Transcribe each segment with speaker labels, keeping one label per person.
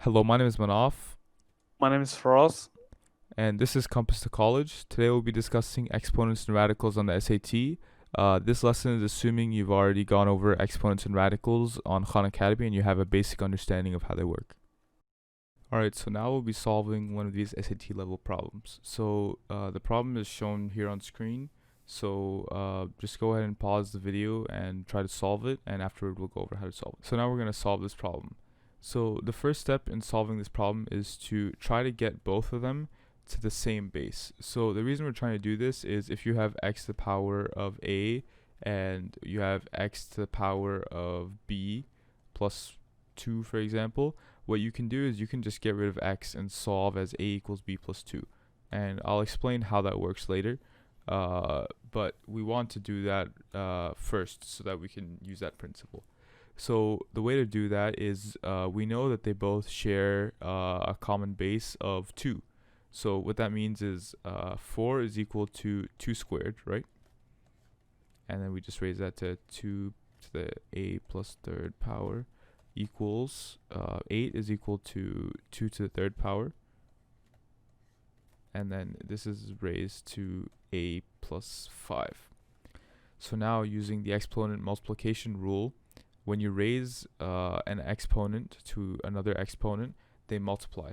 Speaker 1: Hello, my name is Manaf,
Speaker 2: My name is Faraz.
Speaker 1: and this is Compass to College. Today we'll be discussing exponents and radicals on the SAT. This lesson is assuming you've already gone over exponents and radicals on Khan Academy and you have a basic understanding of how they work. Alright, so now we'll be solving one of these SAT level problems. So the problem is shown here on screen. So just go ahead and pause the video and try to solve it, and afterward we'll go over how to solve it. So now we're going to solve this problem. So the first step in solving this problem is to try to get both of them to the same base. So the reason we're trying to do this is if you have x to the power of a and you have x to the power of b plus 2, for example, what you can do is you can just get rid of x and solve as a equals b plus 2. And I'll explain how that works later. But we want to do that first so that we can use that principle. So the way to do that is we know that they both share a common base of 2. So what that means is 4 is equal to 2 squared, right? And then we just raise that to 2 to the a plus third power equals 8 is equal to 2 to the third power. And then this is raised to a plus 5. So now using the exponent multiplication rule, when you raise an exponent to another exponent, they multiply.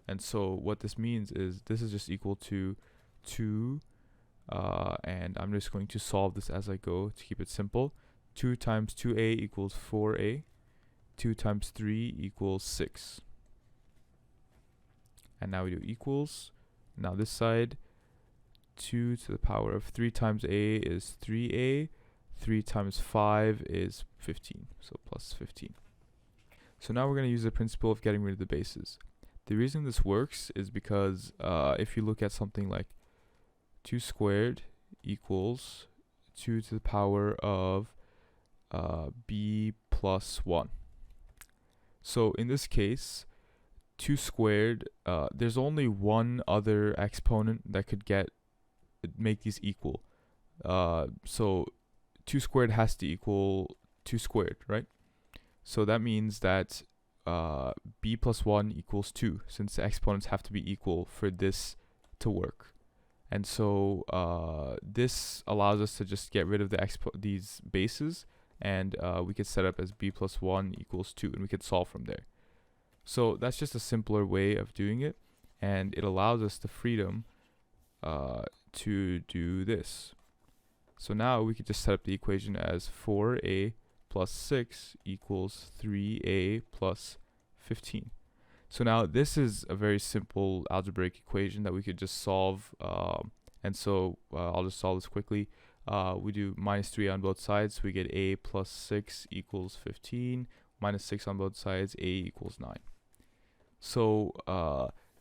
Speaker 1: And so what this means is this is just equal to 2, and I'm just going to solve this as I go to keep it simple. 2 times 2a equals 4a. 2 times 3 equals 6. And now we do equals. Now this side, 2 to the power of 3 times a is 3a. 3 times 5 is 15, so plus 15. So now we're going to use the principle of getting rid of the bases. The reason this works is because if you look at something like 2 squared equals 2 to the power of b plus 1. So in this case, 2 squared, there's only one other exponent that could make these equal. So 2 squared has to equal 2 squared, right? So that means that b plus 1 equals 2, since the exponents have to be equal for this to work. And so this allows us to just get rid of these bases, and we could set up as b plus 1 equals 2, and we could solve from there. So that's just a simpler way of doing it, and it allows us the freedom to do this. So now we could just set up the equation as 4a plus 6 equals 3a plus 15. So now this is a very simple algebraic equation that we could just solve. And so I'll just solve this quickly. We do minus 3 on both sides, so we get a plus 6 equals 15. Minus 6 on both sides, a equals 9. So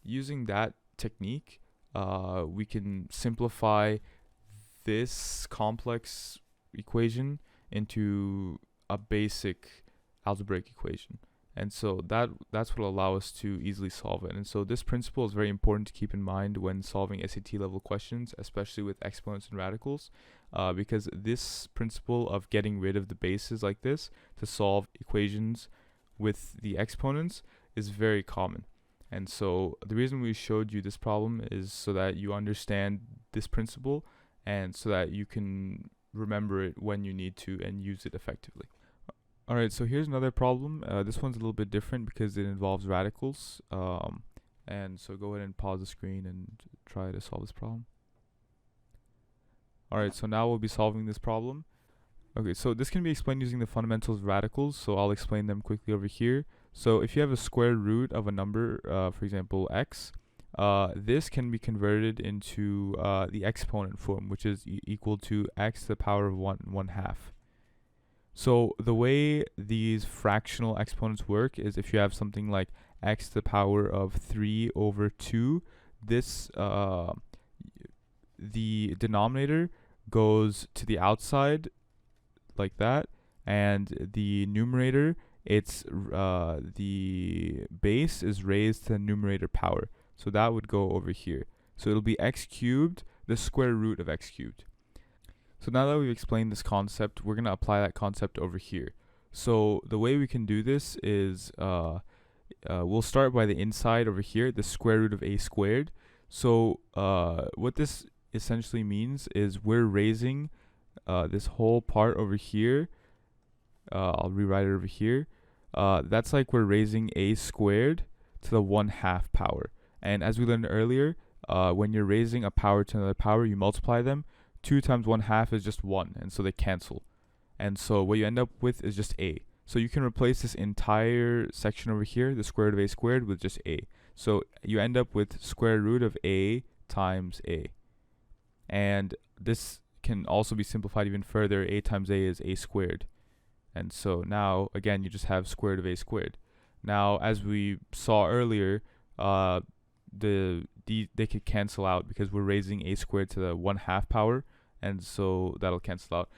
Speaker 1: using that technique, we can simplify this complex equation into a basic algebraic equation. And so that's what will allow us to easily solve it. And so this principle is very important to keep in mind when solving SAT level questions, especially with exponents and radicals, because this principle of getting rid of the bases like this to solve equations with the exponents is very common. And so the reason we showed you this problem is so that you understand this principle and so that you can remember it when you need to and use it effectively. Alright, so here's another problem. This one's a little bit different because it involves radicals. And so go ahead and pause the screen and try to solve this problem. Alright, so now we'll be solving this problem. Okay, so this can be explained using the fundamentals of radicals, so I'll explain them quickly over here. So if you have a square root of a number, for example x, this can be converted into the exponent form, which is equal to x to the power of 1/2. So the way these fractional exponents work is if you have something like x to the power of 3 over 2, this the denominator goes to the outside like that, and the numerator, it's the base is raised to the numerator power. So that would go over here. So it'll be x cubed, the square root of x cubed. So now that we've explained this concept, we're going to apply that concept over here. So the way we can do this is we'll start by the inside over here, the square root of a squared. So what this essentially means is we're raising this whole part over here. I'll rewrite it over here. That's like we're raising a squared to the 1/2 power. And as we learned earlier, when you're raising a power to another power, you multiply them. 2 times 1/2 is just 1, and so they cancel. And so what you end up with is just a. So you can replace this entire section over here, the square root of a squared, with just a. So you end up with square root of a times a. And this can also be simplified even further. A times a is a squared. And so now, again, you just have square root of a squared. Now, as we saw earlier, they could cancel out because we're raising a squared to the 1/2 power, and so that'll cancel out.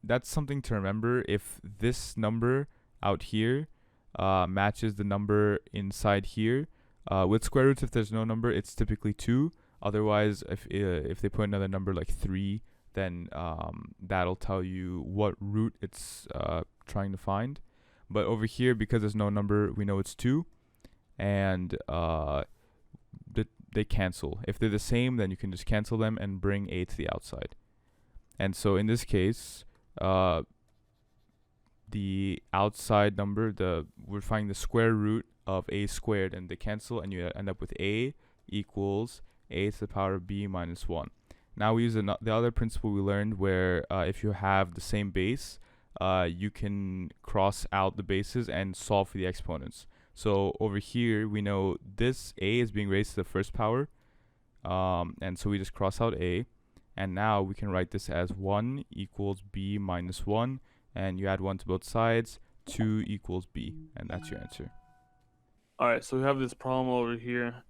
Speaker 1: That's something to remember. If this number out here matches the number inside here, with square roots, if there's no number, it's typically 2. Otherwise, if they put another number like 3, then that'll tell you what root it's trying to find. But over here, because there's no number, we know it's 2, and they cancel. If they're the same, then you can just cancel them and bring a to the outside. And so in this case, the outside number, we're finding the square root of a squared, and they cancel, and you end up with a equals a to the power of b minus 1. Now we use the other principle we learned where if you have the same base, you can cross out the bases and solve for the exponents. So over here, we know this a is being raised to the first power, and so we just cross out a, and now we can write this as 1 equals b minus 1, and you add 1 to both sides, 2 equals b, and that's your answer.
Speaker 2: Alright, so we have this problem over here.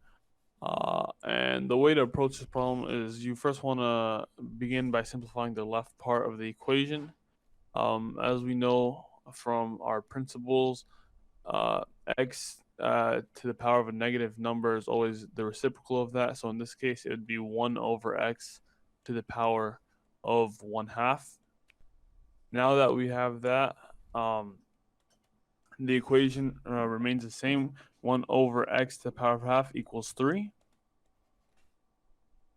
Speaker 2: And the way to approach this problem is you first want to begin by simplifying the left part of the equation. As we know from our principles, x to the power of a negative number is always the reciprocal of that. So in this case, it would be 1 over x to the power of 1/2. Now that we have that, the equation remains the same. 1 over x to the power of 1/2 equals 3.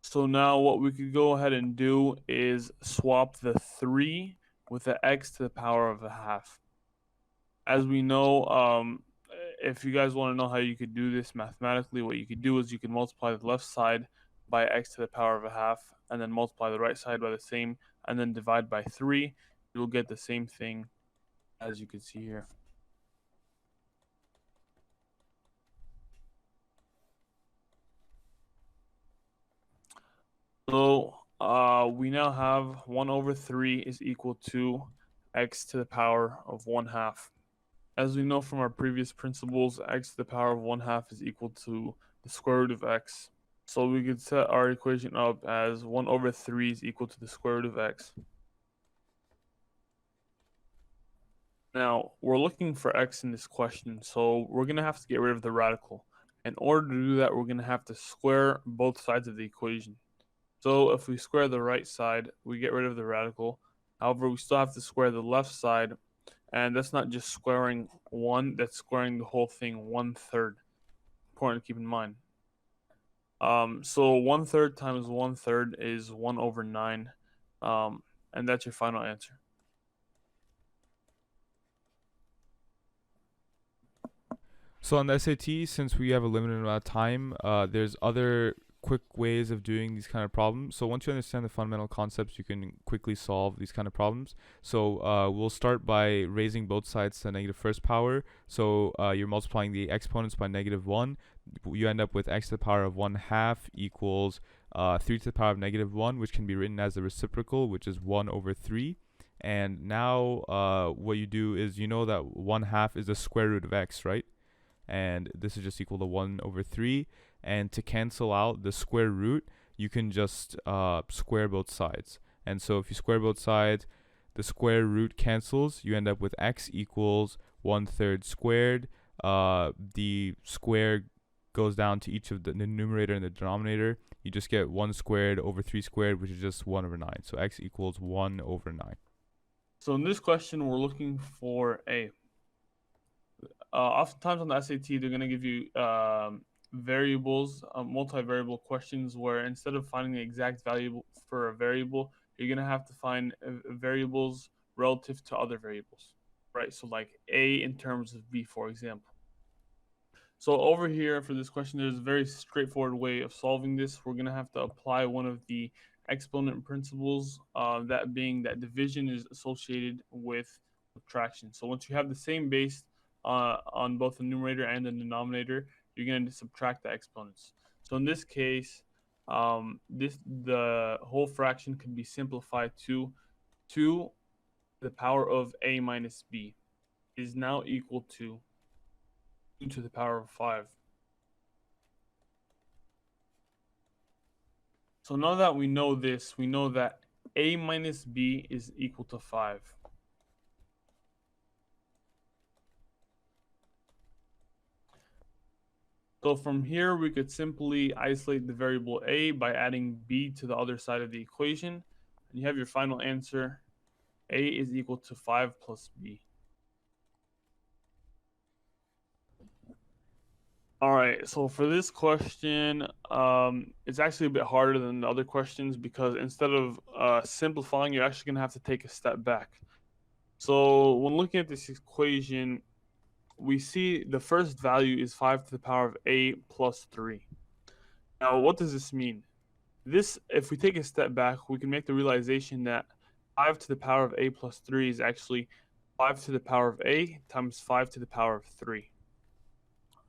Speaker 2: So now what we could go ahead and do is swap the 3 with the x to the power of 1/2. As we know, if you guys want to know how you could do this mathematically, what you could do is you can multiply the left side by x to the power of 1/2, and then multiply the right side by the same, and then divide by 3. You'll get the same thing as you can see here. So we now have 1 over 3 is equal to x to the power of 1/2. As we know from our previous principles, x to the power of 1/2 is equal to the square root of x. So we could set our equation up as 1 over 3 is equal to the square root of x. Now, we're looking for x in this question, so we're going to have to get rid of the radical. In order to do that, we're going to have to square both sides of the equation. So if we square the right side, we get rid of the radical. However, we still have to square the left side, and that's not just squaring 1, that's squaring the whole thing 1/3. Important to keep in mind. So 1/3 times 1/3 is 1 over 9, and that's your final answer.
Speaker 1: So on the SAT, since we have a limited amount of time, there's other quick ways of doing these kind of problems. So once you understand the fundamental concepts, you can quickly solve these kind of problems. So we'll start by raising both sides to the negative first power. So you're multiplying the exponents by -1. You end up with x to the power of 1/2 equals 3 to the power of -1, which can be written as the reciprocal, which is 1 over 3. And now what you do is, you know that 1/2 is the square root of x, right? And this is just equal to 1 over 3. And to cancel out the square root, you can just square both sides. And so if you square both sides, the square root cancels. You end up with x equals 1/3 squared. The square goes down to each of the numerator and the denominator. You just get 1 squared over 3 squared, which is just 1 over 9. So x equals 1 over 9.
Speaker 2: So in this question, we're looking for a. oftentimes on the SAT, they're going to give you variables, multivariable questions where instead of finding the exact value for a variable, you're going to have to find variables relative to other variables, right? So like A in terms of B, for example. So over here for this question, there's a very straightforward way of solving this. We're going to have to apply one of the exponent principles, that being that division is associated with subtraction. So once you have the same base on both the numerator and the denominator, you're going to subtract the exponents. So in this case, the whole fraction can be simplified to 2 to the power of a minus b is now equal to 2 to the power of 5. So now that we know this, we know that a minus b is equal to 5. So from here, we could simply isolate the variable a by adding b to the other side of the equation. And you have your final answer. A is equal to 5 plus b. All right, so for this question, it's actually a bit harder than the other questions because instead of simplifying, you're actually going to have to take a step back. So when looking at this equation, we see the first value is 5 to the power of a plus 3. Now, what does this mean? This, if we take a step back, we can make the realization that 5 to the power of a plus 3 is actually 5 to the power of a times 5 to the power of 3.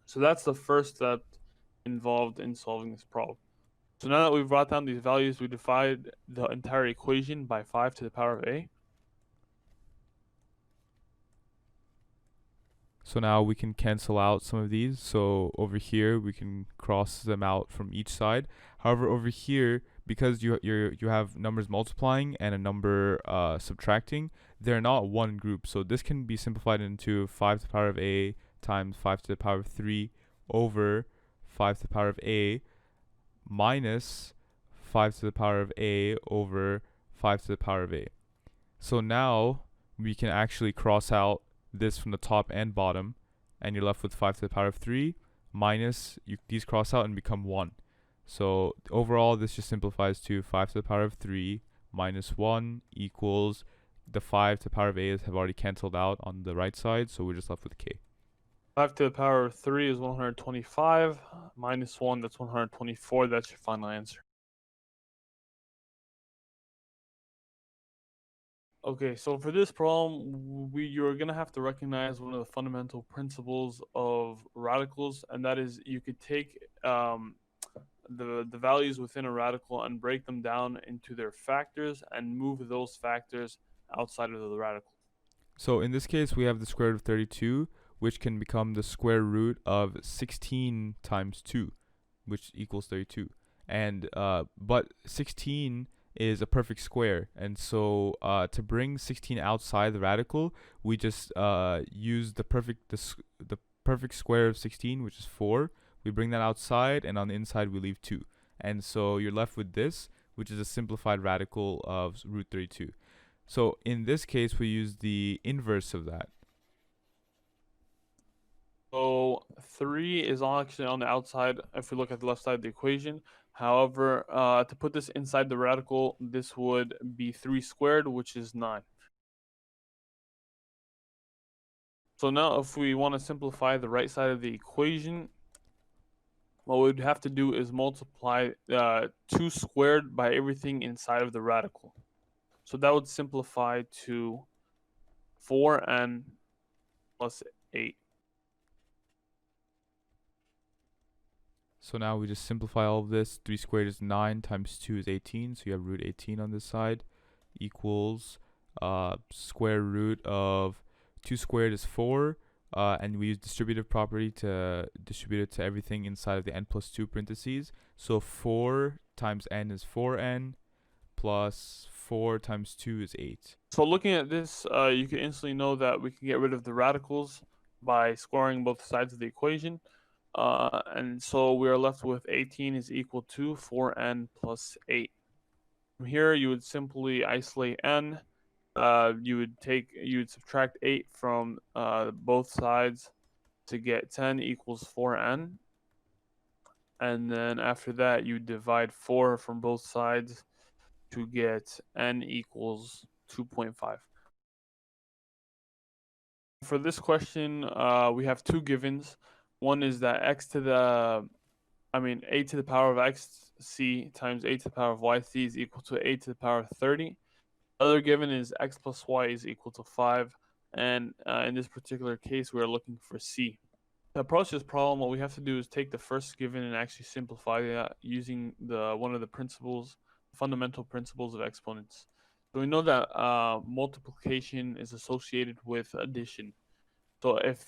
Speaker 2: So that's the first step involved in solving this problem. So now that we've brought down these values, we divide the entire equation by 5 to the power of a.
Speaker 1: So now we can cancel out some of these. So over here we can cross them out from each side. However, over here, because you have numbers multiplying and a number subtracting, they're not one group. So this can be simplified into 5 to the power of a times 5 to the power of 3 over 5 to the power of a minus 5 to the power of a over 5 to the power of a. So now we can actually cross out this from the top and bottom, and you're left with 5 to the power of 3 minus, these cross out and become 1. So overall, this just simplifies to 5 to the power of 3 minus 1 equals the 5 to the power of a have already canceled out on the right side, so we're just left with k.
Speaker 2: 5 to the power of 3 is 125 minus 1, that's 124. That's your final answer. Okay, so for this problem, you're going to have to recognize one of the fundamental principles of radicals, and that is you could take the values within a radical and break them down into their factors and move those factors outside of the radical.
Speaker 1: So in this case, we have the square root of 32, which can become the square root of 16 times 2, which equals 32. And but 16 is a perfect square, and so to bring 16 outside the radical, we just use the perfect square of 16, which is 4. We bring that outside, and on the inside we leave 2. And so you're left with this, which is a simplified radical of root 32. So in this case, we use the inverse of that.
Speaker 2: So 3 is actually on the outside if we look at the left side of the equation. However, to put this inside the radical, this would be 3 squared, which is 9. So now if we want to simplify the right side of the equation, what we'd have to do is multiply 2 squared by everything inside of the radical. So that would simplify to 4n plus 8.
Speaker 1: So now we just simplify all of this. 3 squared is 9 times 2 is 18. So you have root 18 on this side equals square root of 2 squared is 4. And we use distributive property to distribute it to everything inside of the n plus 2 parentheses. So 4 times n is 4n plus 4 times 2 is 8.
Speaker 2: So looking at this, you can instantly know that we can get rid of the radicals by squaring both sides of the equation. And so we are left with 18 is equal to 4n plus 8. From here, you would simply isolate n. You would subtract 8 from both sides, to get 10 equals 4n. And then after that, you divide 4 from both sides to get n equals 2.5. For this question, we have two givens. One is that a to the power of xc times a to the power of yc is equal to a to the power of 30. The other given is x plus y is equal to 5. And in this particular case, we are looking for c. To approach this problem, what we have to do is take the first given and actually simplify that using one of the fundamental principles of exponents. So we know that multiplication is associated with addition. So if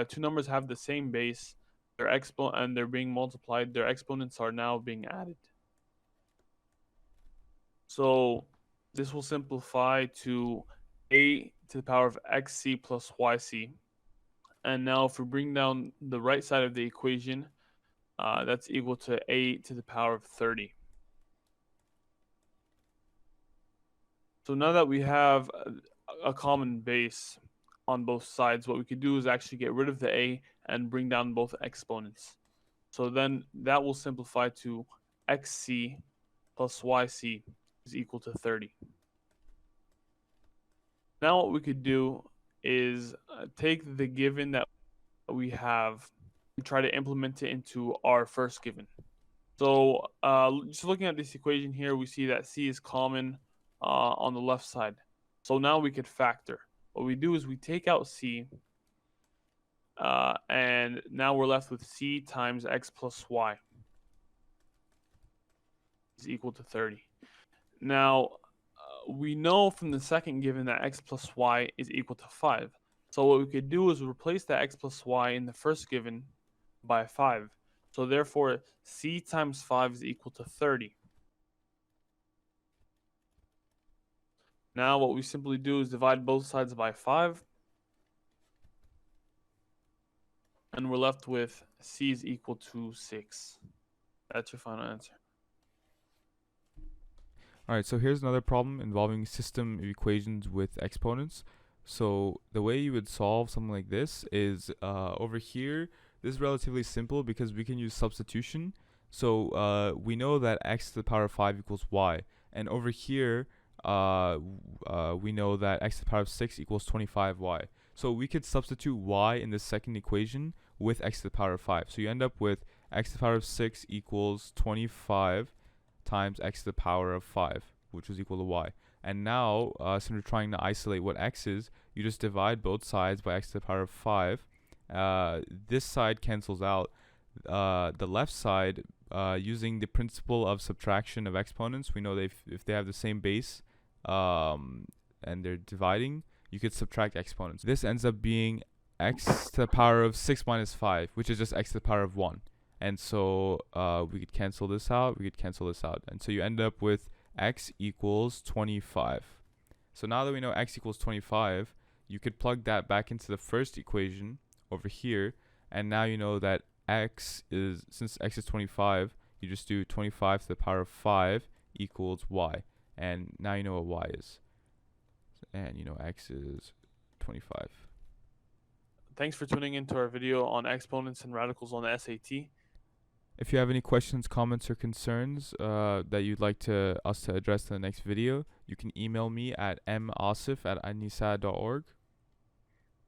Speaker 2: two numbers have the same base, and they're being multiplied, their exponents are now being added. So this will simplify to a to the power of xc plus yc. And now if we bring down the right side of the equation, that's equal to a to the power of 30. So now that we have a common base on both sides, what we could do is actually get rid of the a and bring down both exponents. So then that will simplify to xc plus yc is equal to 30. Now what we could do is take the given that we have and try to implement it into our first given. So just looking at this equation here, we see that c is common on the left side. So now we could factor. What we do is we take out c, and now we're left with c times x plus y is equal to 30. Now, we know from the second given that x plus y is equal to 5. So what we could do is replace that x plus y in the first given by 5. So therefore, c times 5 is equal to 30. Now what we simply do is divide both sides by 5. And we're left with c is equal to 6. That's your final answer.
Speaker 1: Alright, so here's another problem involving system of equations with exponents. So the way you would solve something like this is over here, this is relatively simple because we can use substitution. So we know that x to the power of 5 equals y. And over here, we know that x to the power of 6 equals 25y. So we could substitute y in the second equation with x to the power of 5. So you end up with x to the power of 6 equals 25 times x to the power of 5, which is equal to y. And now, since we're trying to isolate what x is, you just divide both sides by x to the power of 5. This side cancels out. The left side, using the principle of subtraction of exponents, we know that if they have the same base and they're dividing, you could subtract exponents. This ends up being x to the power of 6 minus 5, which is just x to the power of 1. And so we could cancel this out, we could cancel this out. And so you end up with x equals 25. So now that we know x equals 25, you could plug that back into the first equation over here. And now you know that since x is 25, you just do 25 to the power of 5 equals y. And now you know what y is. And you know x is 25.
Speaker 2: Thanks for tuning into our video on exponents and radicals on the SAT.
Speaker 1: If you have any questions, comments, or concerns that you'd like us to address in the next video, you can email me at masif@annisad.org.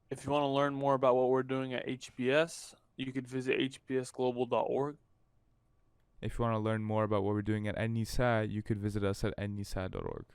Speaker 2: If you want to learn more about what we're doing at HBS, you could visit hbsglobal.org.
Speaker 1: If you want to learn more about what we're doing at NISAD, you could visit us at nisad.org.